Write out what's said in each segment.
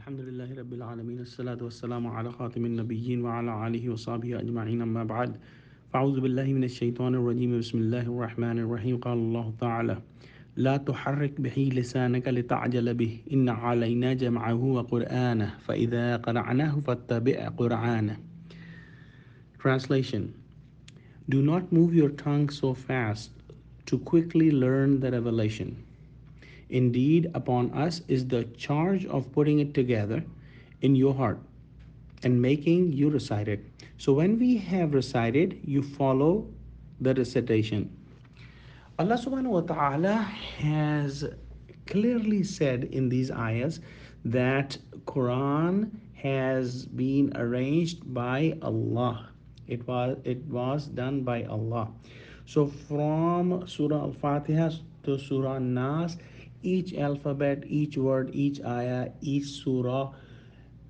الحمد لله رب العالمين الصلاة والسلام على خاتم النبيين وعلى آله وصحبه أجمعين أما بعد فأعوذ بالله من الشيطان الرجيم بسم الله الرحمن الرحيم قال الله تعالى لا تحرك به لسانك لتعجل به إن علينا جمعه وقرآنه فإذا قرأناه فاتبع قرآنه. Translation: Do not move your tongue so fast to quickly learn the revelation. Indeed, upon us is the charge of putting it together in your heart and making you recite it. So when we have recited, you follow the recitation. Allah subhanahu wa ta'ala has clearly said in these ayahs that Quran has been arranged by Allah. It was done by Allah. So from Surah Al-Fatiha to Surah Nas, each alphabet, each word, each ayah, each surah,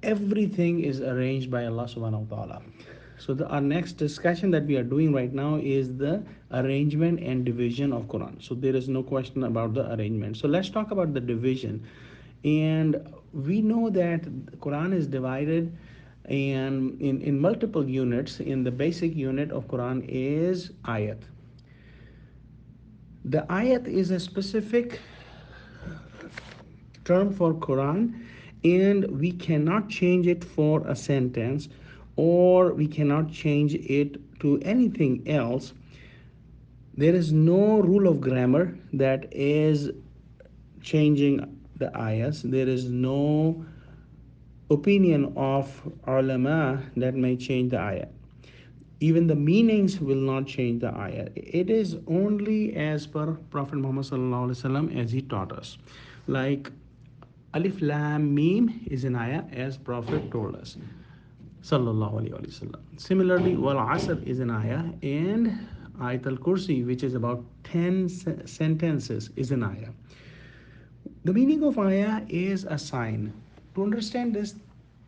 everything is arranged by Allah subhanahu wa ta'ala. So our next discussion that we are doing right now is the arrangement and division of Quran. So there is no question about the arrangement. So let's talk about the division. And we know that Quran is divided and in multiple units. In the basic unit of Quran is ayat. The ayat is a specific term for Quran, and we cannot change it for a sentence, or we cannot change it to anything else. There is no rule of grammar that is changing the ayahs. There is no opinion of ulama that may change the ayah. Even the meanings will not change the ayah. It is only as per Prophet Muhammad sallallahu alaihi wasallam as he taught us. Like Alif Lam Mim is an ayah as Prophet told us. Sallallahu alaihi wasallam. Similarly, Wal Asr is an ayah, and Ayat al Kursi, which is about 10 sentences, is an ayah. The meaning of ayah is a sign. To understand this,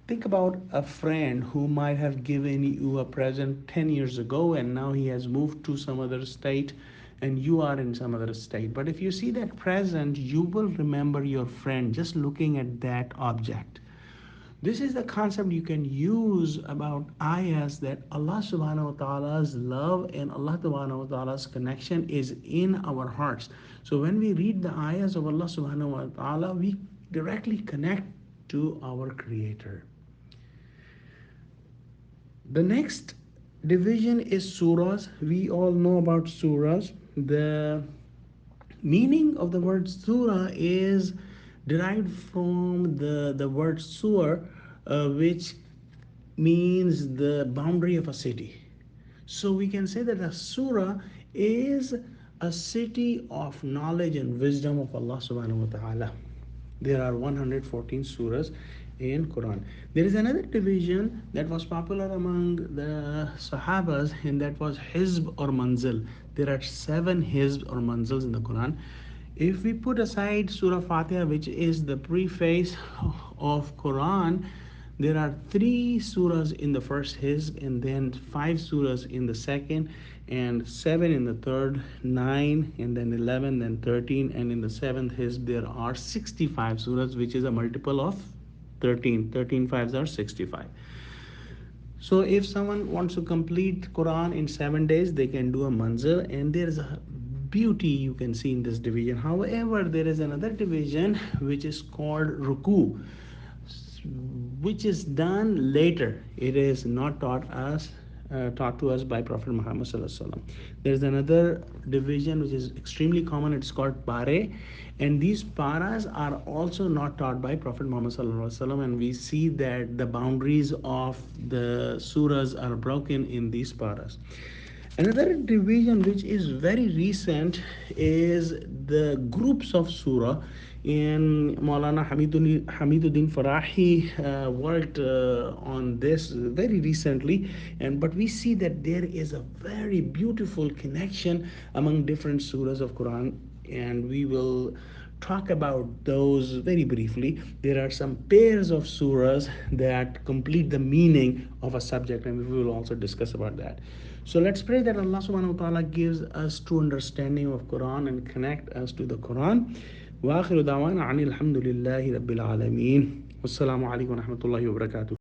think about a friend who might have given you a present 10 years ago and now he has moved to some other state and you are in some other state. But if you see that present, you will remember your friend just looking at that object. This is the concept you can use about ayahs, that Allah subhanahu wa ta'ala's love and Allah subhanahu wa ta'ala's connection is in our hearts. So when we read the ayahs of Allah subhanahu wa ta'ala, we directly connect to our Creator. The next division is surahs. We all know about surahs. The meaning of the word surah is derived from the word sur, which means the boundary of a city. So we can say that a surah is a city of knowledge and wisdom of Allah subhanahu wa ta'ala. There are 114 surahs in Quran. There is another division that was popular among the Sahabas, and that was Hizb or Manzil. There are 7 Hizb or Manzils in the Quran. If we put aside Surah Fatiha, which is the preface of Quran, there are 3 surahs in the first hizb, and then 5 surahs in the second, and 7 in the third, 9, and then 11, then 13, and in the seventh hizb there are 65 surahs, which is a multiple of 13. 13 fives are 65. So if someone wants to complete Quran in 7 days, they can do a manzil, and there is a beauty you can see in this division. However, there is another division which is called ruku, which is done later. It is not taught to us by Prophet Muhammad sallallahu alaihi wasallam. There is another division which is extremely common. It's called pare, and these paras are also not taught by Prophet Muhammad sallallahu alaihi wasallam. And we see that the boundaries of the surahs are broken in these paras. Another division which is very recent is the groups of surah. And Maulana Hamiduddin Farahi worked on this very recently, and but we see that there is a very beautiful connection among different surahs of Quran, and we will talk about those very briefly. There are some pairs of surahs that complete the meaning of a subject, and we will also discuss about that. So let's pray that Allah subhanahu wa ta'ala gives us true understanding of Quran and connect us to the Quran. وآخر دعوانا عن الحمد لله رب العالمين Wassalamu alaikum wa rahmatullahi wa barakatuh.